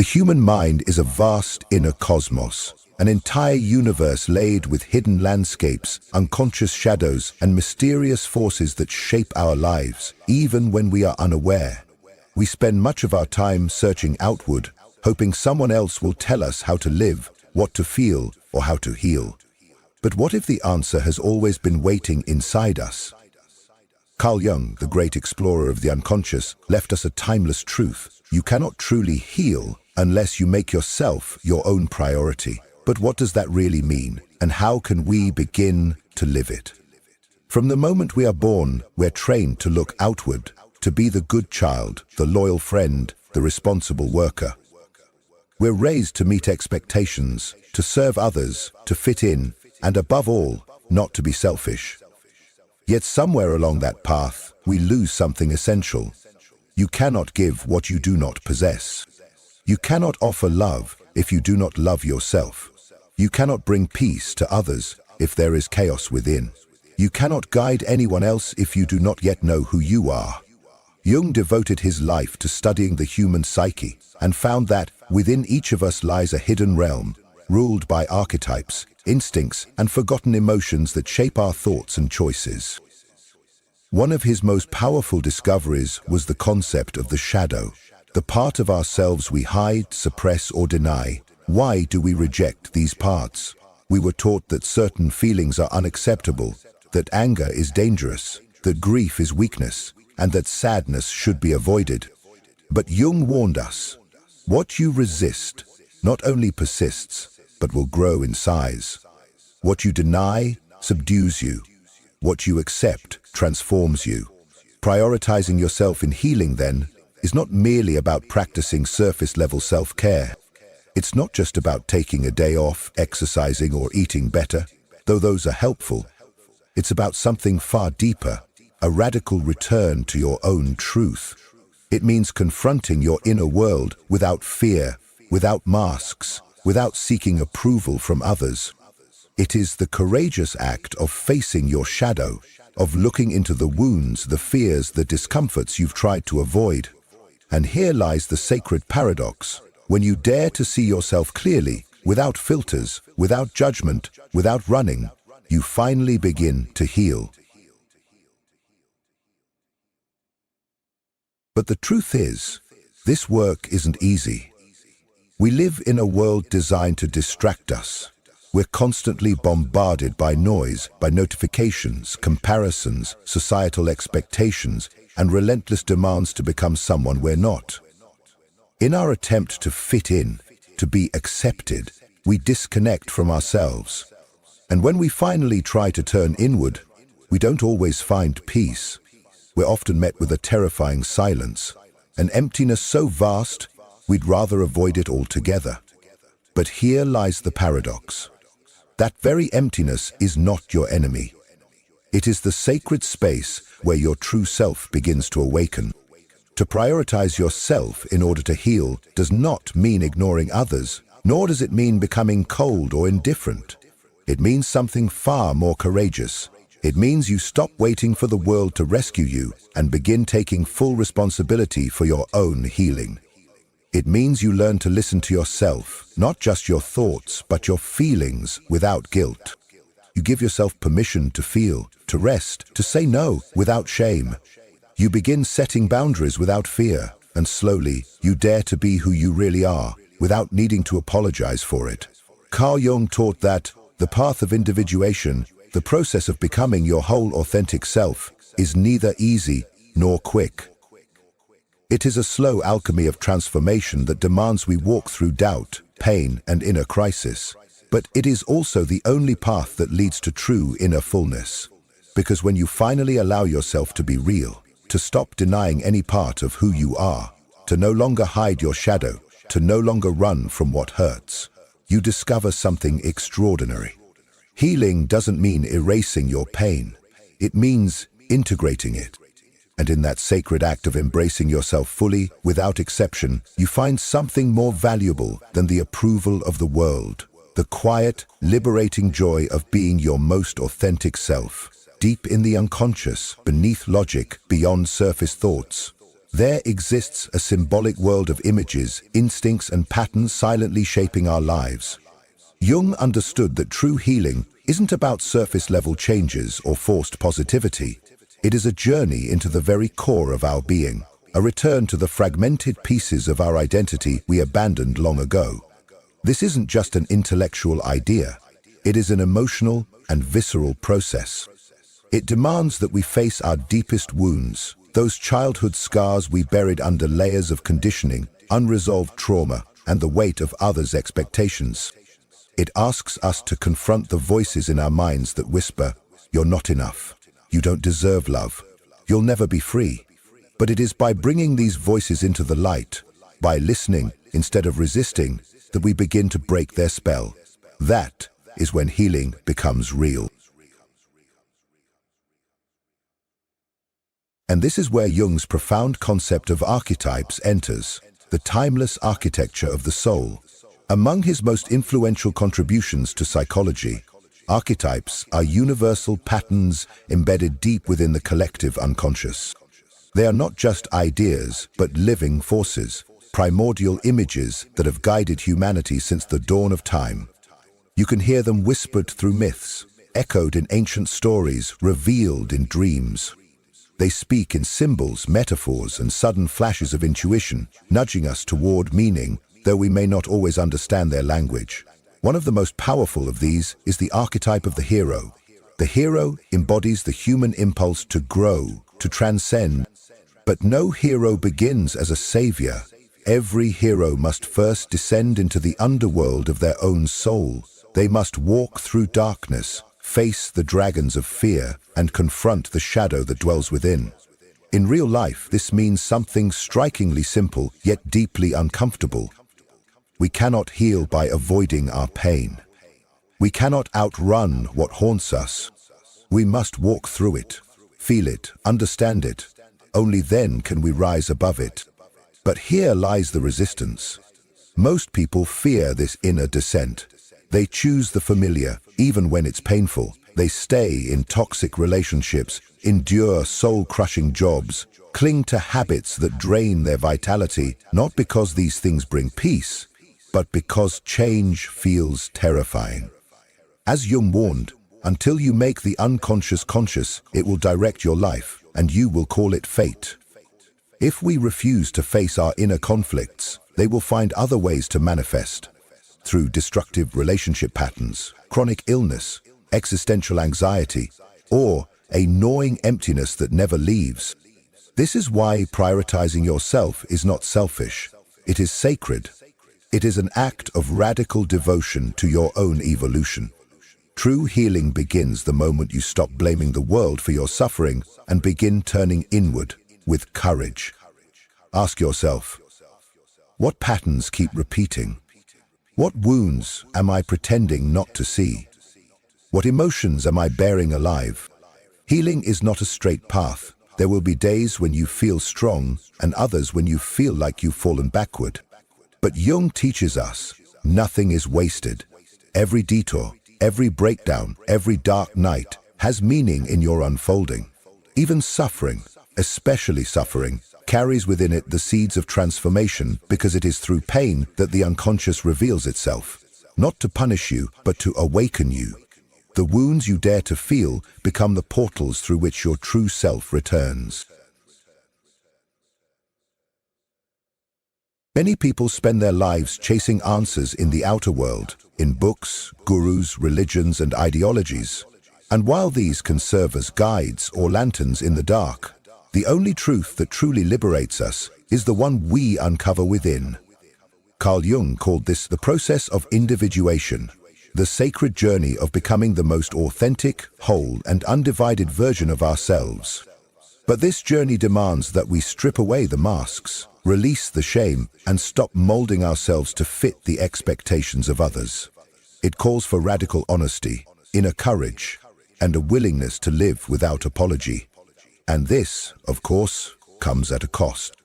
The human mind is a vast inner cosmos, an entire universe laid with hidden landscapes, unconscious shadows, and mysterious forces that shape our lives, even when we are unaware. We spend much of our time searching outward, hoping someone else will tell us how to live, what to feel, or how to heal. But what if the answer has always been waiting inside us? Carl Jung, the great explorer of the unconscious, left us a timeless truth. You cannot truly heal unless you make yourself your own priority. But what does that really mean, and how can we begin to live it? From the moment we are born, we're trained to look outward, to be the good child, the loyal friend, the responsible worker. We're raised to meet expectations, to serve others, to fit in, and above all, not to be selfish. Yet somewhere along that path, we lose something essential. You cannot give what you do not possess. You cannot offer love if you do not love yourself. You cannot bring peace to others if there is chaos within. You cannot guide anyone else if you do not yet know who you are. Jung devoted his life to studying the human psyche and found that within each of us lies a hidden realm, ruled by archetypes, instincts, and forgotten emotions that shape our thoughts and choices. One of his most powerful discoveries was the concept of the shadow, the part of ourselves we hide, suppress, or deny. Why do we reject these parts? We were taught that certain feelings are unacceptable, that anger is dangerous, that grief is weakness, and that sadness should be avoided. But Jung warned us, what you resist not only persists, but will grow in size. What you deny subdues you. What you accept transforms you. Prioritizing yourself in healing, then, is not merely about practicing surface-level self-care. It's not just about taking a day off, exercising, or eating better, though those are helpful. It's about something far deeper, a radical return to your own truth. It means confronting your inner world without fear, without masks, without seeking approval from others. It is the courageous act of facing your shadow, of looking into the wounds, the fears, the discomforts you've tried to avoid. And here lies the sacred paradox. When you dare to see yourself clearly, without filters, without judgment, without running, you finally begin to heal. But the truth is, this work isn't easy. We live in a world designed to distract us. We're constantly bombarded by noise, by notifications, comparisons, societal expectations, and relentless demands to become someone we're not. In our attempt to fit in, to be accepted, we disconnect from ourselves. And when we finally try to turn inward, we don't always find peace. We're often met with a terrifying silence, an emptiness so vast, we'd rather avoid it altogether. But here lies the paradox. That very emptiness is not your enemy. It is the sacred space where your true self begins to awaken. To prioritize yourself in order to heal does not mean ignoring others, nor does it mean becoming cold or indifferent. It means something far more courageous. It means you stop waiting for the world to rescue you and begin taking full responsibility for your own healing. It means you learn to listen to yourself, not just your thoughts, but your feelings without guilt. You give yourself permission to feel, to rest, to say no without shame. You begin setting boundaries without fear, and slowly you dare to be who you really are without needing to apologize for it. Carl Jung taught that the path of individuation, the process of becoming your whole authentic self, is neither easy nor quick. It is a slow alchemy of transformation that demands we walk through doubt, pain, and inner crisis. But it is also the only path that leads to true inner fullness. Because when you finally allow yourself to be real, to stop denying any part of who you are, to no longer hide your shadow, to no longer run from what hurts, you discover something extraordinary. Healing doesn't mean erasing your pain. It means integrating it. And in that sacred act of embracing yourself fully, without exception, you find something more valuable than the approval of the world. The quiet, liberating joy of being your most authentic self, deep in the unconscious, beneath logic, beyond surface thoughts. There exists a symbolic world of images, instincts, and patterns silently shaping our lives. Jung understood that true healing isn't about surface-level changes or forced positivity. It is a journey into the very core of our being, a return to the fragmented pieces of our identity we abandoned long ago. This isn't just an intellectual idea. It is an emotional and visceral process. It demands that we face our deepest wounds, those childhood scars we buried under layers of conditioning, unresolved trauma, and the weight of others' expectations. It asks us to confront the voices in our minds that whisper, "You're not enough. You don't deserve love. You'll never be free." But it is by bringing these voices into the light, by listening instead of resisting, that we begin to break their spell. That is when healing becomes real. And this is where Jung's profound concept of archetypes enters, the timeless architecture of the soul. Among his most influential contributions to psychology, archetypes are universal patterns embedded deep within the collective unconscious. They are not just ideas, but living forces, primordial images that have guided humanity since the dawn of time. You can hear them whispered through myths, echoed in ancient stories, revealed in dreams. They speak in symbols, metaphors, and sudden flashes of intuition, nudging us toward meaning, though we may not always understand their language. One of the most powerful of these is the archetype of the hero. The hero embodies the human impulse to grow, to transcend. But no hero begins as a savior. Every hero must first descend into the underworld of their own soul. They must walk through darkness, face the dragons of fear, and confront the shadow that dwells within. In real life, this means something strikingly simple, yet deeply uncomfortable. We cannot heal by avoiding our pain. We cannot outrun what haunts us. We must walk through it, feel it, understand it. Only then can we rise above it. But here lies the resistance. Most people fear this inner descent. They choose the familiar, even when it's painful. They stay in toxic relationships, endure soul-crushing jobs, cling to habits that drain their vitality, not because these things bring peace, but because change feels terrifying. As Jung warned, until you make the unconscious conscious, it will direct your life, and you will call it fate. If we refuse to face our inner conflicts, they will find other ways to manifest, through destructive relationship patterns, chronic illness, existential anxiety, or a gnawing emptiness that never leaves. This is why prioritizing yourself is not selfish. It is sacred. It is an act of radical devotion to your own evolution. True healing begins the moment you stop blaming the world for your suffering and begin turning inward with courage. Ask yourself, what patterns keep repeating? What wounds am I pretending not to see? What emotions am I bearing alive? Healing is not a straight path. There will be days when you feel strong and others when you feel like you've fallen backward. But Jung teaches us, nothing is wasted. Every detour, every breakdown, every dark night has meaning in your unfolding. Even suffering, especially suffering, carries within it the seeds of transformation because it is through pain that the unconscious reveals itself, not to punish you, but to awaken you. The wounds you dare to feel become the portals through which your true self returns. Many people spend their lives chasing answers in the outer world, in books, gurus, religions, and ideologies. And while these can serve as guides or lanterns in the dark, the only truth that truly liberates us is the one we uncover within. Carl Jung called this the process of individuation, the sacred journey of becoming the most authentic, whole, and undivided version of ourselves. But this journey demands that we strip away the masks, release the shame, and stop molding ourselves to fit the expectations of others. It calls for radical honesty, inner courage, and a willingness to live without apology. And this, of course, comes at a cost.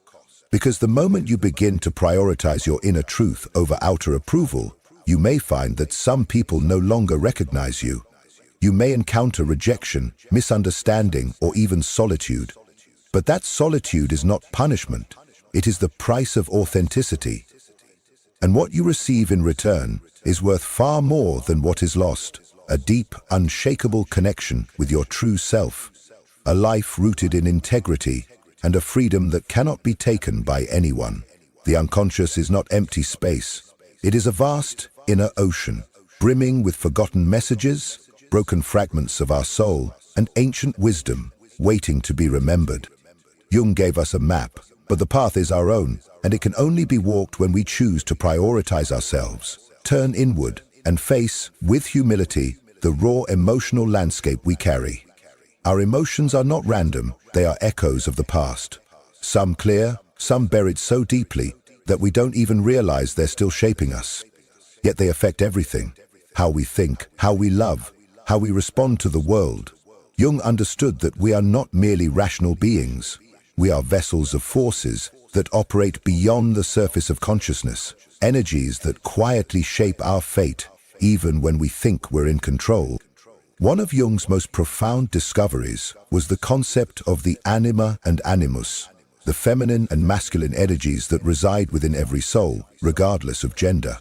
Because the moment you begin to prioritize your inner truth over outer approval, you may find that some people no longer recognize you. You may encounter rejection, misunderstanding, or even solitude. But that solitude is not punishment. It is the price of authenticity. And what you receive in return is worth far more than what is lost. A deep, unshakable connection with your true self. A life rooted in integrity and a freedom that cannot be taken by anyone. The unconscious is not empty space. It is a vast inner ocean, brimming with forgotten messages, broken fragments of our soul, and ancient wisdom waiting to be remembered. Jung gave us a map, but the path is our own, and it can only be walked when we choose to prioritize ourselves, turn inward, and face, with humility, the raw emotional landscape we carry. Our emotions are not random, they are echoes of the past. Some clear, some buried so deeply that we don't even realize they're still shaping us. Yet they affect everything: how we think, how we love, how we respond to the world. Jung understood that we are not merely rational beings. We are vessels of forces that operate beyond the surface of consciousness, energies that quietly shape our fate, even when we think we're in control. One of Jung's most profound discoveries was the concept of the anima and animus, the feminine and masculine energies that reside within every soul, regardless of gender.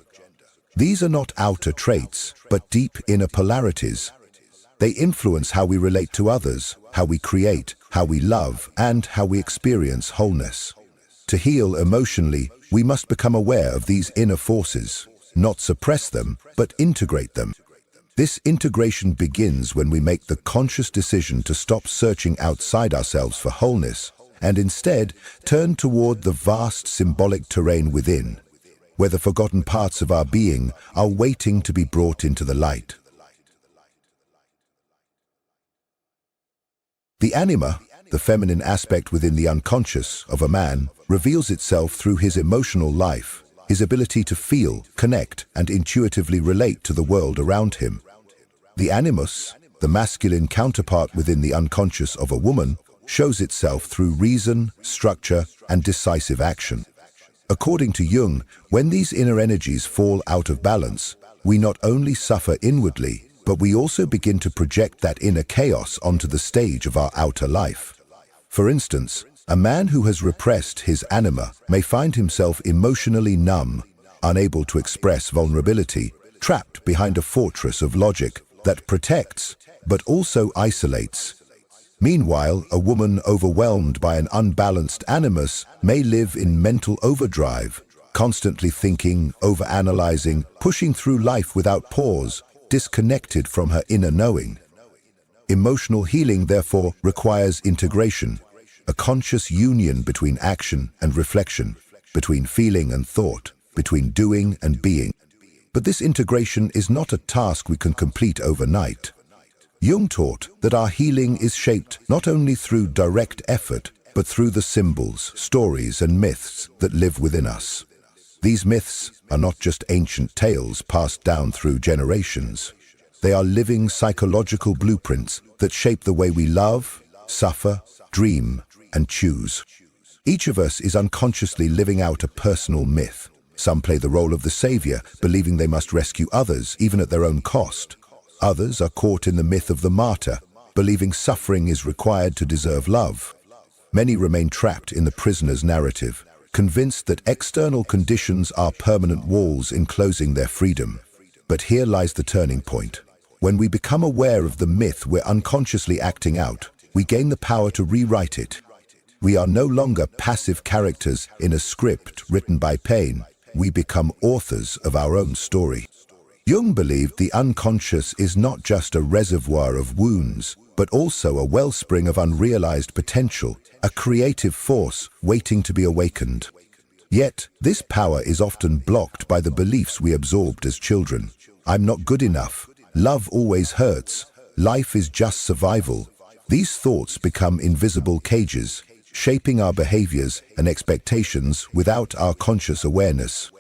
These are not outer traits, but deep inner polarities. They influence how we relate to others, how we create, how we love, and how we experience wholeness. To heal emotionally, we must become aware of these inner forces, not suppress them, but integrate them. This integration begins when we make the conscious decision to stop searching outside ourselves for wholeness and instead turn toward the vast symbolic terrain within, where the forgotten parts of our being are waiting to be brought into the light. The anima, the feminine aspect within the unconscious of a man, reveals itself through his emotional life, his ability to feel, connect, and intuitively relate to the world around him. The animus, the masculine counterpart within the unconscious of a woman, shows itself through reason, structure, and decisive action. According to Jung, when these inner energies fall out of balance, we not only suffer inwardly, but we also begin to project that inner chaos onto the stage of our outer life. For instance, a man who has repressed his anima may find himself emotionally numb, unable to express vulnerability, trapped behind a fortress of logic that protects, but also isolates. Meanwhile, a woman overwhelmed by an unbalanced animus may live in mental overdrive, constantly thinking, overanalyzing, pushing through life without pause, disconnected from her inner knowing. Emotional healing, therefore, requires integration, a conscious union between action and reflection, between feeling and thought, between doing and being. But this integration is not a task we can complete overnight. Jung taught that our healing is shaped not only through direct effort, but through the symbols, stories, and myths that live within us. These myths are not just ancient tales passed down through generations. They are living psychological blueprints that shape the way we love, suffer, dream, and choose. Each of us is unconsciously living out a personal myth. Some play the role of the savior, believing they must rescue others, even at their own cost. Others are caught in the myth of the martyr, believing suffering is required to deserve love. Many remain trapped in the prisoner's narrative, convinced that external conditions are permanent walls enclosing their freedom. But here lies the turning point. When we become aware of the myth we're unconsciously acting out, we gain the power to rewrite it. We are no longer passive characters in a script written by pain. We become authors of our own story. Jung believed the unconscious is not just a reservoir of wounds, but also a wellspring of unrealized potential, a creative force waiting to be awakened. Yet, this power is often blocked by the beliefs we absorbed as children. I'm not good enough. Love always hurts. Life is just survival. These thoughts become invisible cages, shaping our behaviors and expectations without our conscious awareness.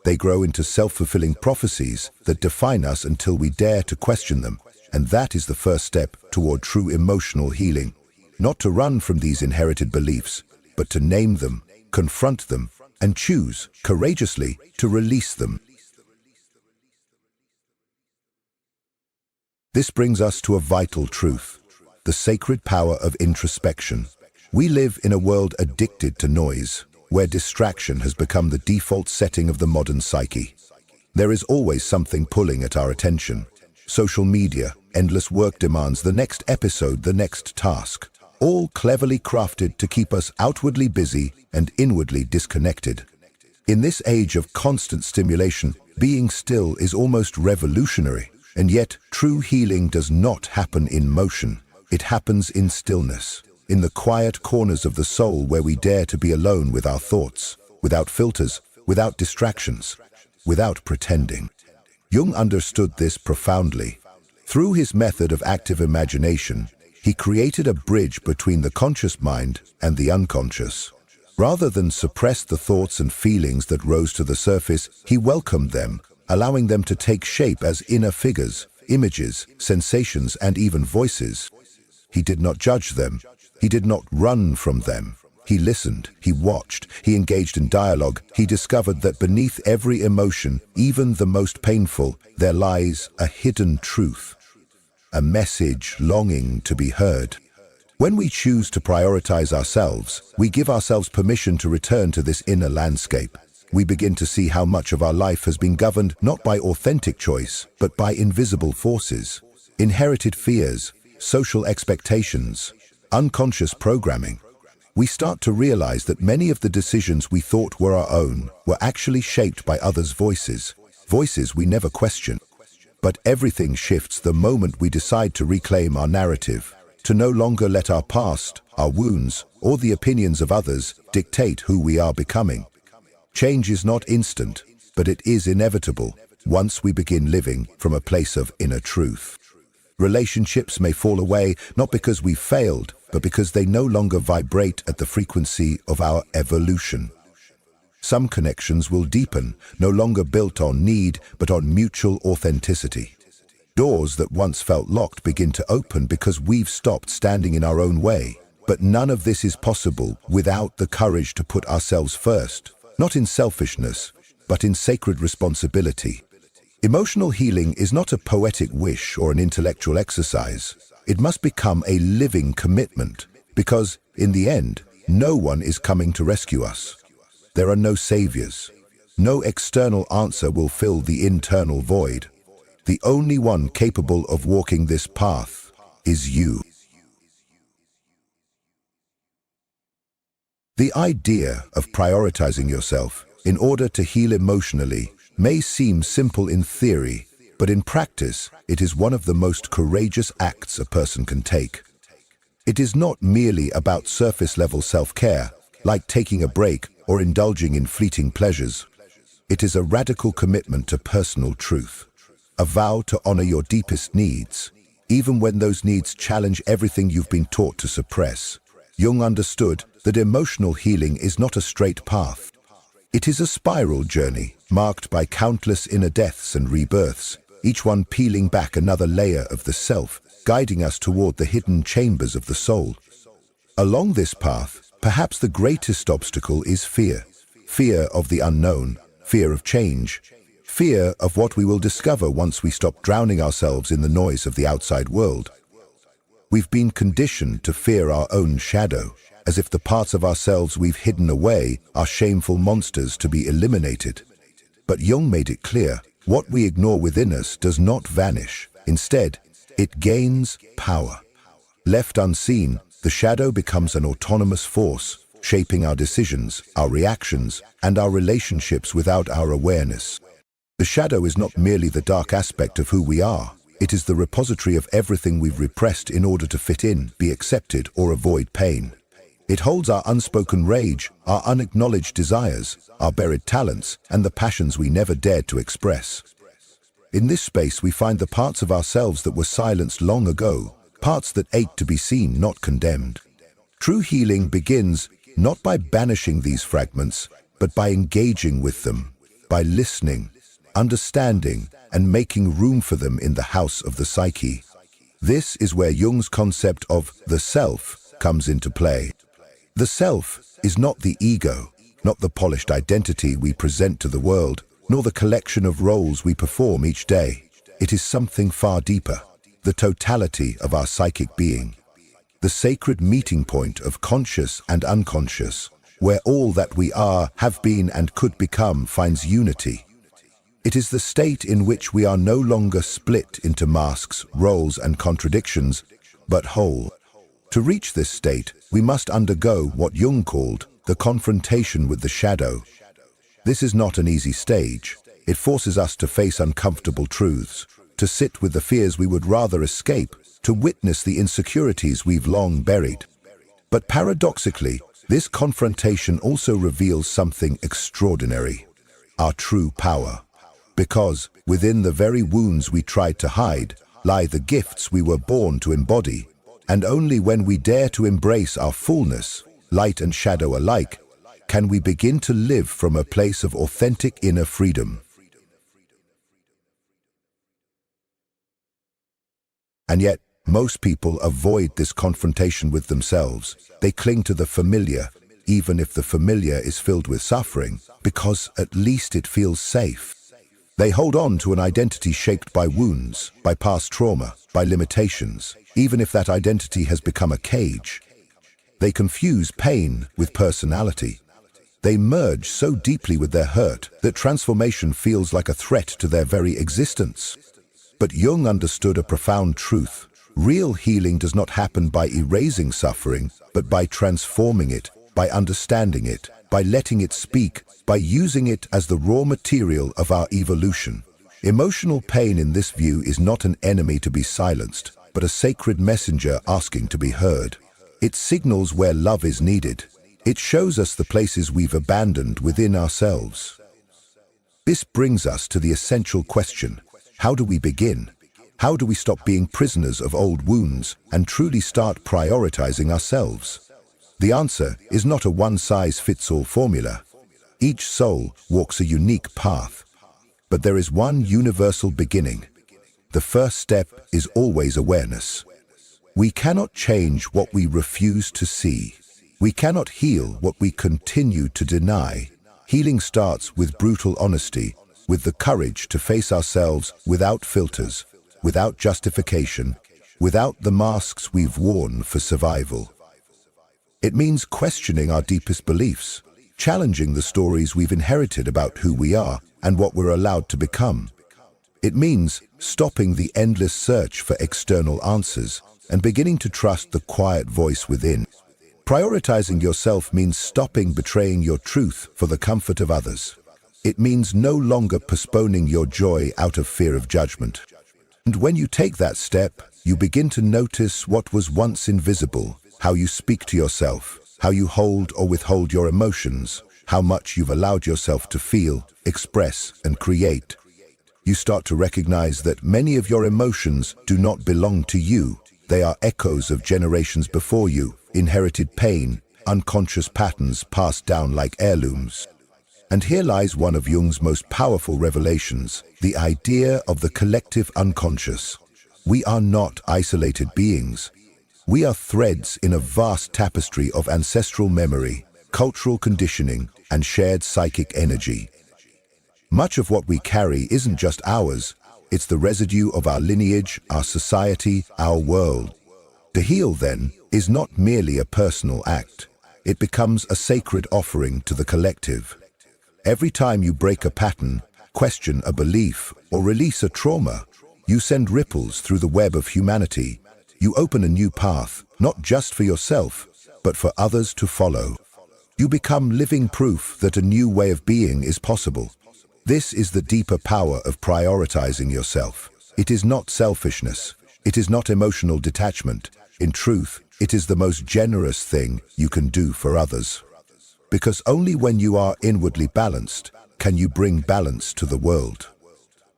They grow into self-fulfilling prophecies that define us until we dare to question them, and that is the first step toward true emotional healing. Not to run from these inherited beliefs, but to name them, confront them, and choose, courageously, to release them. This brings us to a vital truth, the sacred power of introspection. We live in a world addicted to noise, where distraction has become the default setting of the modern psyche. There is always something pulling at our attention. Social media, endless work demands, the next episode, the next task, all cleverly crafted to keep us outwardly busy and inwardly disconnected. In this age of constant stimulation, being still is almost revolutionary, and yet true healing does not happen in motion. It happens in stillness, in the quiet corners of the soul where we dare to be alone with our thoughts, without filters, without distractions, without pretending. Jung understood this profoundly. Through his method of active imagination, he created a bridge between the conscious mind and the unconscious. Rather than suppress the thoughts and feelings that rose to the surface, he welcomed them, allowing them to take shape as inner figures, images, sensations, and even voices. He did not judge them. He did not run from them. He listened, he watched, he engaged in dialogue. He discovered that beneath every emotion, even the most painful, there lies a hidden truth, a message longing to be heard. When we choose to prioritize ourselves, we give ourselves permission to return to this inner landscape. We begin to see how much of our life has been governed not by authentic choice, but by invisible forces, inherited fears, social expectations, unconscious programming. We start to realize that many of the decisions we thought were our own were actually shaped by others' voices, voices we never questioned. But everything shifts the moment we decide to reclaim our narrative, to no longer let our past, our wounds, or the opinions of others dictate who we are becoming. Change is not instant, but it is inevitable once we begin living from a place of inner truth. Relationships may fall away not because we failed, but because they no longer vibrate at the frequency of our evolution. Some connections will deepen, no longer built on need, but on mutual authenticity. Doors that once felt locked begin to open because we've stopped standing in our own way. But none of this is possible without the courage to put ourselves first, not in selfishness, but in sacred responsibility. Emotional healing is not a poetic wish or an intellectual exercise. It must become a living commitment, because, in the end, no one is coming to rescue us. There are no saviors. No external answer will fill the internal void. The only one capable of walking this path is you. The idea of prioritizing yourself in order to heal emotionally may seem simple in theory, but in practice, it is one of the most courageous acts a person can take. It is not merely about surface-level self-care, like taking a break or indulging in fleeting pleasures. It is a radical commitment to personal truth, a vow to honor your deepest needs, even when those needs challenge everything you've been taught to suppress. Jung understood that emotional healing is not a straight path. It is a spiral journey, marked by countless inner deaths and rebirths, each one peeling back another layer of the self, guiding us toward the hidden chambers of the soul. Along this path, perhaps the greatest obstacle is fear. Fear of the unknown, fear of change, fear of what we will discover once we stop drowning ourselves in the noise of the outside world. We've been conditioned to fear our own shadow, as if the parts of ourselves we've hidden away are shameful monsters to be eliminated. But Jung made it clear, what we ignore within us does not vanish. Instead, it gains power. Left unseen, the shadow becomes an autonomous force, shaping our decisions, our reactions, and our relationships without our awareness. The shadow is not merely the dark aspect of who we are. It is the repository of everything we've repressed in order to fit in, be accepted, or avoid pain. It holds our unspoken rage, our unacknowledged desires, our buried talents, and the passions we never dared to express. In this space we find the parts of ourselves that were silenced long ago, parts that ache to be seen, not condemned. True healing begins not by banishing these fragments, but by engaging with them, by listening, understanding, and making room for them in the house of the psyche. This is where Jung's concept of the self comes into play. The self is not the ego, not the polished identity we present to the world, nor the collection of roles we perform each day. It is something far deeper, the totality of our psychic being. the sacred meeting point of conscious and unconscious, where all that we are, have been, and could become finds unity. It is the state in which we are no longer split into masks, roles, and contradictions, but whole. To reach this state, we must undergo what Jung called the confrontation with the shadow. This is not an easy stage. It forces us to face uncomfortable truths, to sit with the fears we would rather escape, to witness the insecurities we've long buried. But paradoxically, this confrontation also reveals something extraordinary: our true power. Because within the very wounds we tried to hide lie the gifts we were born to embody, and only when we dare to embrace our fullness, light and shadow alike, can we begin to live from a place of authentic inner freedom. And yet, most people avoid this confrontation with themselves. They cling to the familiar, even if the familiar is filled with suffering, because at least it feels safe. They hold on to an identity shaped by wounds, by past trauma, by limitations, even if that identity has become a cage. They confuse pain with personality. They merge so deeply with their hurt that transformation feels like a threat to their very existence. But Jung understood a profound truth. Real healing does not happen by erasing suffering, but by transforming it, by understanding it, by letting it speak, by using it as the raw material of our evolution. Emotional pain in this view is not an enemy to be silenced, but a sacred messenger asking to be heard. It signals where love is needed. It shows us the places we've abandoned within ourselves. This brings us to the essential question: how do we begin? How do we stop being prisoners of old wounds and truly start prioritizing ourselves? The answer is not a one-size-fits-all formula. Each soul walks a unique path, but there is one universal beginning. The first step is always awareness. We cannot change what we refuse to see. We cannot heal what we continue to deny. Healing starts with brutal honesty, with the courage to face ourselves without filters, without justification, without the masks we've worn for survival. It means questioning our deepest beliefs, challenging the stories we've inherited about who we are and what we're allowed to become. It means stopping the endless search for external answers and beginning to trust the quiet voice within. Prioritizing yourself means stopping betraying your truth for the comfort of others. It means no longer postponing your joy out of fear of judgment. And when you take that step, you begin to notice what was once invisible: how you speak to yourself, how you hold or withhold your emotions, how much you've allowed yourself to feel, express, and create. You start to recognize that many of your emotions do not belong to you. They are echoes of generations before you, inherited pain, unconscious patterns passed down like heirlooms. And here lies one of Jung's most powerful revelations: the idea of the collective unconscious. We are not isolated beings. We are threads in a vast tapestry of ancestral memory, cultural conditioning, and shared psychic energy. Much of what we carry isn't just ours, it's the residue of our lineage, our society, our world. To heal, then, is not merely a personal act. It becomes a sacred offering to the collective. Every time you break a pattern, question a belief, or release a trauma, you send ripples through the web of humanity. You open a new path, not just for yourself, but for others to follow. You become living proof that a new way of being is possible. This is the deeper power of prioritizing yourself. It is not selfishness. It is not emotional detachment. In truth, it is the most generous thing you can do for others. Because only when you are inwardly balanced can you bring balance to the world.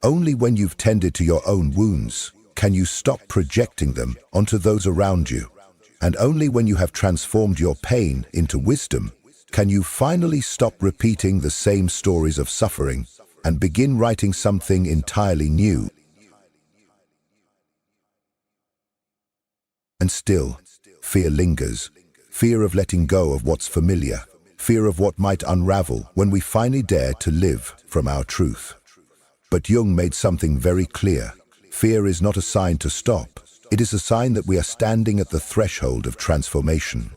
Only when you've tended to your own wounds can you stop projecting them onto those around you. And only when you have transformed your pain into wisdom can you finally stop repeating the same stories of suffering and begin writing something entirely new. And still, fear lingers. Fear of letting go of what's familiar. Fear of what might unravel when we finally dare to live from our truth. But Jung made something very clear. Fear is not a sign to stop. It is a sign that we are standing at the threshold of transformation.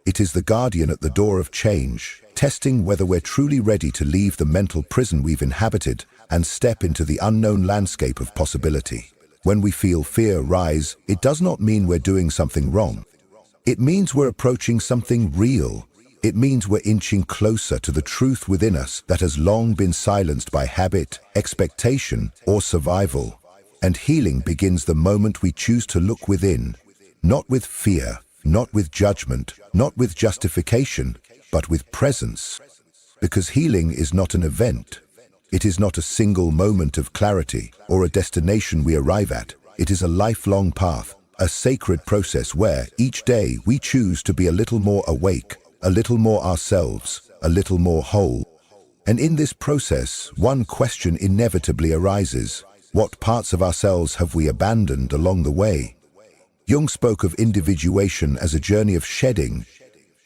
It is the guardian at the door of change, testing whether we're truly ready to leave the mental prison we've inhabited and step into the unknown landscape of possibility. When we feel fear rise, it does not mean we're doing something wrong. It means we're approaching something real. It means we're inching closer to the truth within us that has long been silenced by habit, expectation, or survival. And healing begins the moment we choose to look within, not with fear, not with judgment, not with justification, but with presence. Because healing is not an event. It is not a single moment of clarity or a destination we arrive at. It is a lifelong path, a sacred process where each day we choose to be a little more awake, a little more ourselves, a little more whole. And in this process, one question inevitably arises. What parts of ourselves have we abandoned along the way? Jung spoke of individuation as a journey of shedding,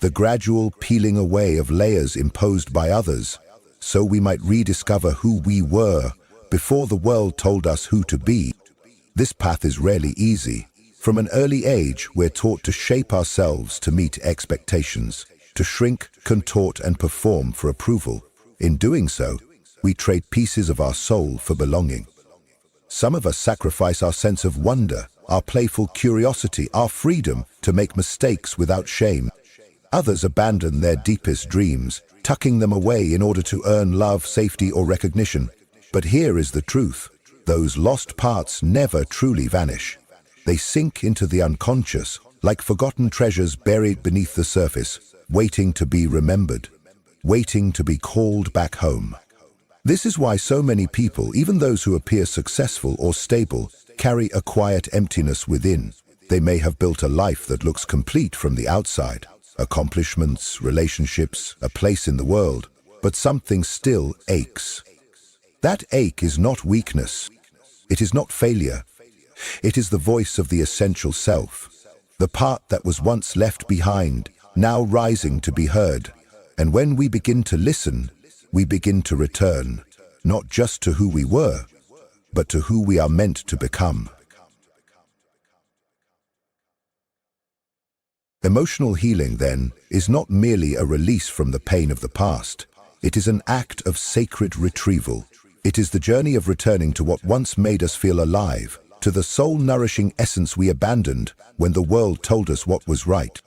the gradual peeling away of layers imposed by others, so we might rediscover who we were before the world told us who to be. This path is rarely easy. From an early age, we're taught to shape ourselves to meet expectations, to shrink, contort, and perform for approval. In doing so, we trade pieces of our soul for belonging. Some of us sacrifice our sense of wonder, our playful curiosity, our freedom to make mistakes without shame. Others abandon their deepest dreams, tucking them away in order to earn love, safety, or recognition. But here is the truth. Those lost parts never truly vanish. They sink into the unconscious, like forgotten treasures buried beneath the surface, waiting to be remembered, waiting to be called back home. This is why so many people, even those who appear successful or stable, carry a quiet emptiness within. They may have built a life that looks complete from the outside, accomplishments, relationships, a place in the world, but something still aches. That ache is not weakness. It is not failure. It is the voice of the essential self, the part that was once left behind, now rising to be heard. And when we begin to listen, we begin to return, not just to who we were, but to who we are meant to become. Emotional healing, then, is not merely a release from the pain of the past. It is an act of sacred retrieval. It is the journey of returning to what once made us feel alive, to the soul-nourishing essence we abandoned when the world told us what was right.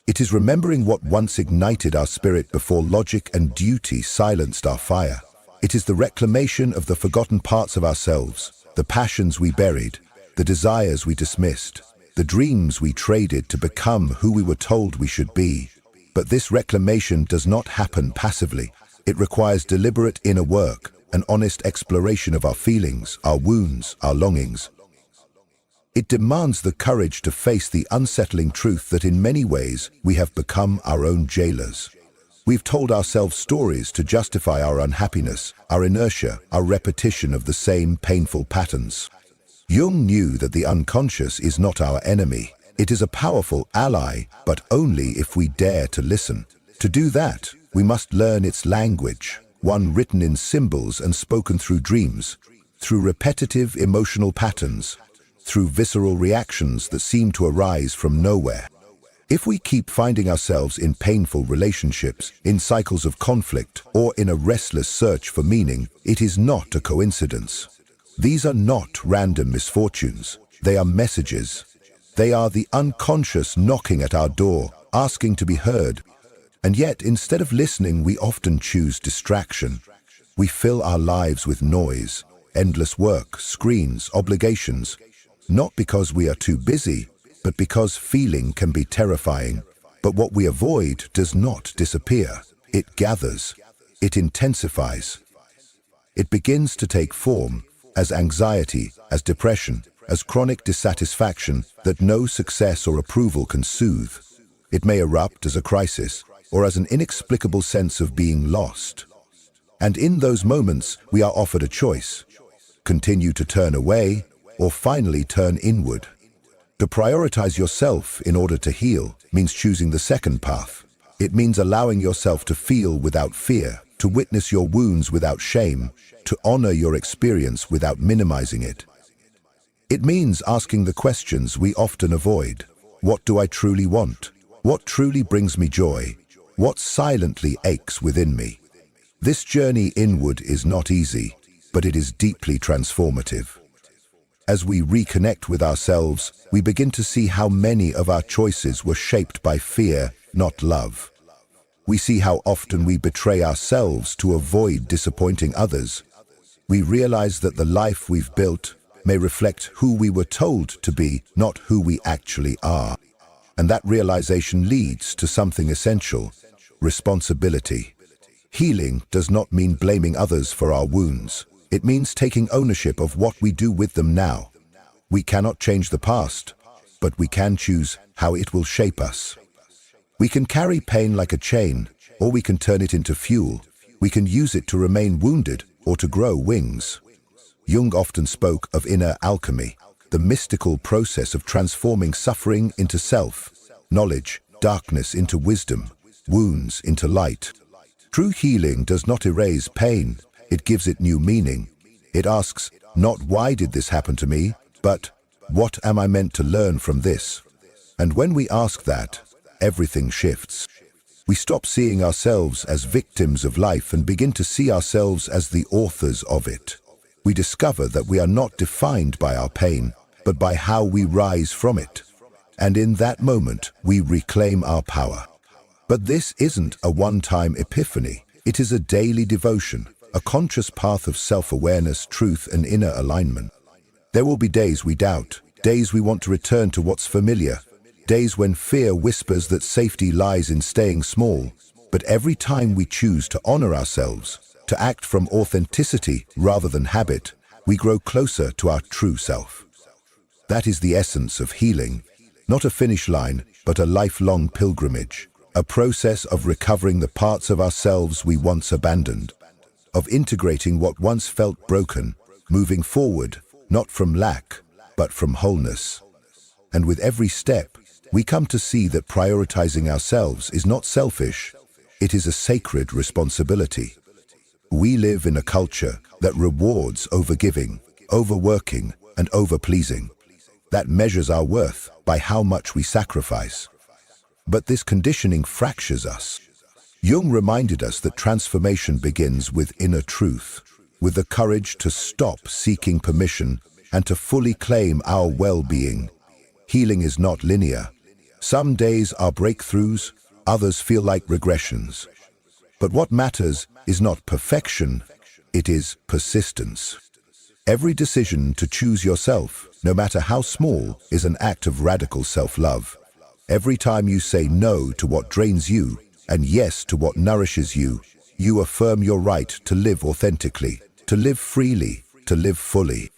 It is remembering what once ignited our spirit before logic and duty silenced our fire. It is the reclamation of the forgotten parts of ourselves, the passions we buried, the desires we dismissed, the dreams we traded to become who we were told we should be. But this reclamation does not happen passively. It requires deliberate inner work, an honest exploration of our feelings, our wounds, our longings. It demands the courage to face the unsettling truth that in many ways we have become our own jailers. We've told ourselves stories to justify our unhappiness, our inertia, our repetition of the same painful patterns. Jung knew that the unconscious is not our enemy. It is a powerful ally, but only if we dare to listen. To do that, we must learn its language, one written in symbols and spoken through dreams, through repetitive emotional patterns, through visceral reactions that seem to arise from nowhere. If we keep finding ourselves in painful relationships, in cycles of conflict, or in a restless search for meaning, it is not a coincidence. These are not random misfortunes. They are messages. They are the unconscious knocking at our door, asking to be heard. And yet, instead of listening, we often choose distraction. We fill our lives with noise, endless work, screens, obligations, not because we are too busy, but because feeling can be terrifying. But what we avoid does not disappear. It gathers. It intensifies. It begins to take form as anxiety, as depression, as chronic dissatisfaction that no success or approval can soothe. It may erupt as a crisis or as an inexplicable sense of being lost. And in those moments, we are offered a choice: continue to turn away or finally turn inward. To prioritize yourself in order to heal means choosing the second path. It means allowing yourself to feel without fear, to witness your wounds without shame, to honor your experience without minimizing it. It means asking the questions we often avoid. What do I truly want? What truly brings me joy? What silently aches within me? This journey inward is not easy, but it is deeply transformative. As we reconnect with ourselves, we begin to see how many of our choices were shaped by fear, not love. We see how often we betray ourselves to avoid disappointing others. We realize that the life we've built may reflect who we were told to be, not who we actually are. And that realization leads to something essential: responsibility. Healing does not mean blaming others for our wounds. It means taking ownership of what we do with them now. We cannot change the past, but we can choose how it will shape us. We can carry pain like a chain, or we can turn it into fuel. We can use it to remain wounded or to grow wings. Jung often spoke of inner alchemy, the mystical process of transforming suffering into self, knowledge, darkness into wisdom, wounds into light. True healing does not erase pain, it gives it new meaning. It asks, not why did this happen to me, but what am I meant to learn from this? And when we ask that, everything shifts. We stop seeing ourselves as victims of life and begin to see ourselves as the authors of it. We discover that we are not defined by our pain, but by how we rise from it. And in that moment, we reclaim our power. But this isn't a one-time epiphany. It is a daily devotion, a conscious path of self-awareness, truth, and inner alignment. There will be days we doubt, days we want to return to what's familiar, days when fear whispers that safety lies in staying small. But every time we choose to honor ourselves, to act from authenticity rather than habit, we grow closer to our true self. That is the essence of healing, not a finish line, but a lifelong pilgrimage, a process of recovering the parts of ourselves we once abandoned, of integrating what once felt broken, moving forward, not from lack, but from wholeness. And with every step, we come to see that prioritizing ourselves is not selfish, it is a sacred responsibility. We live in a culture that rewards overgiving, overworking, and overpleasing. That measures our worth by how much we sacrifice. But this conditioning fractures us. Jung reminded us that transformation begins with inner truth, with the courage to stop seeking permission and to fully claim our well-being. Healing is not linear. Some days are breakthroughs, others feel like regressions. But what matters is not perfection, it is persistence. Every decision to choose yourself, no matter how small, is an act of radical self-love. Every time you say no to what drains you and yes to what nourishes you, you affirm your right to live authentically, to live freely, to live fully.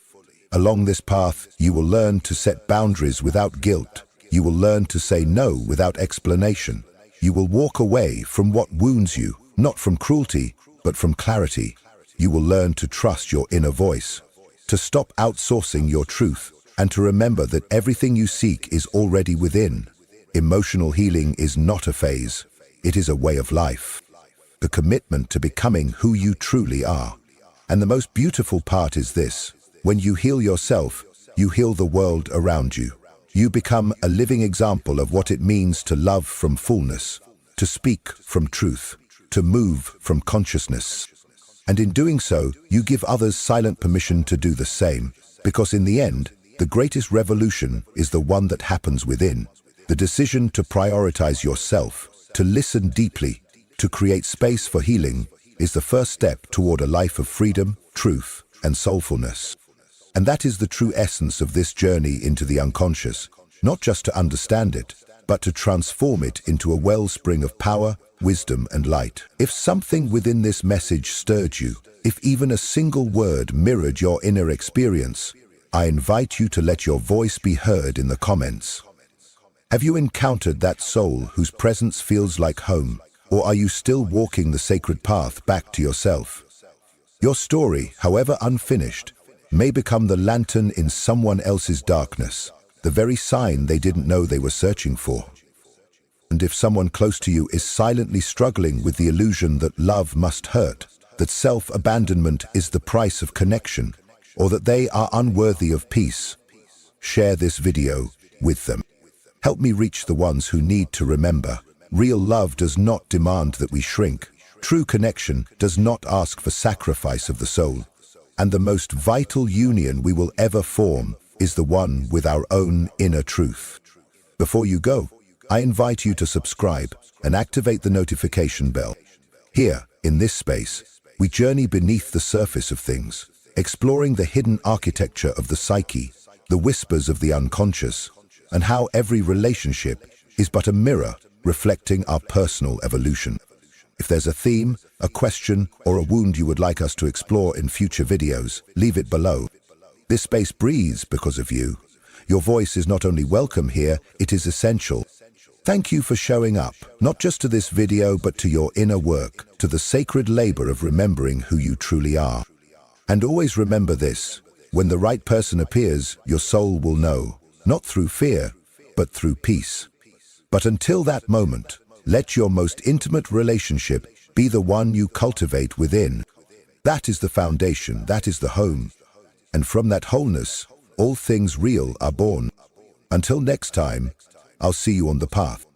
Along this path, you will learn to set boundaries without guilt. You will learn to say no without explanation. You will walk away from what wounds you, not from cruelty, but from clarity. You will learn to trust your inner voice, to stop outsourcing your truth, and to remember that everything you seek is already within. Emotional healing is not a phase, it is a way of life. The commitment to becoming who you truly are. And the most beautiful part is this: when you heal yourself, you heal the world around you. You become a living example of what it means to love from fullness, to speak from truth, to move from consciousness. And in doing so, you give others silent permission to do the same, because in the end, the greatest revolution is the one that happens within. The decision to prioritize yourself, to listen deeply, to create space for healing, is the first step toward a life of freedom, truth, and soulfulness. And that is the true essence of this journey into the unconscious, not just to understand it, but to transform it into a wellspring of power, wisdom, and light. If something within this message stirred you, if even a single word mirrored your inner experience, I invite you to let your voice be heard in the comments. Have you encountered that soul whose presence feels like home, or are you still walking the sacred path back to yourself? Your story, however unfinished, may become the lantern in someone else's darkness, the very sign they didn't know they were searching for. And if someone close to you is silently struggling with the illusion that love must hurt, that self-abandonment is the price of connection, or that they are unworthy of peace, share this video with them. Help me reach the ones who need to remember. Real love does not demand that we shrink. True connection does not ask for sacrifice of the soul. And the most vital union we will ever form is the one with our own inner truth. Before you go, I invite you to subscribe and activate the notification bell. Here, in this space, we journey beneath the surface of things, exploring the hidden architecture of the psyche, the whispers of the unconscious, and how every relationship is but a mirror reflecting our personal evolution. If there's a theme, a question, or a wound you would like us to explore in future videos, leave it below. This space breathes because of you. Your voice is not only welcome here, it is essential. Thank you for showing up, not just to this video, but to your inner work, to the sacred labor of remembering who you truly are. And always remember this: when the right person appears, your soul will know, not through fear, but through peace. But until that moment, let your most intimate relationship be the one you cultivate within. That is the foundation, that is the home. And from that wholeness, all things real are born. Until next time, I'll see you on the path.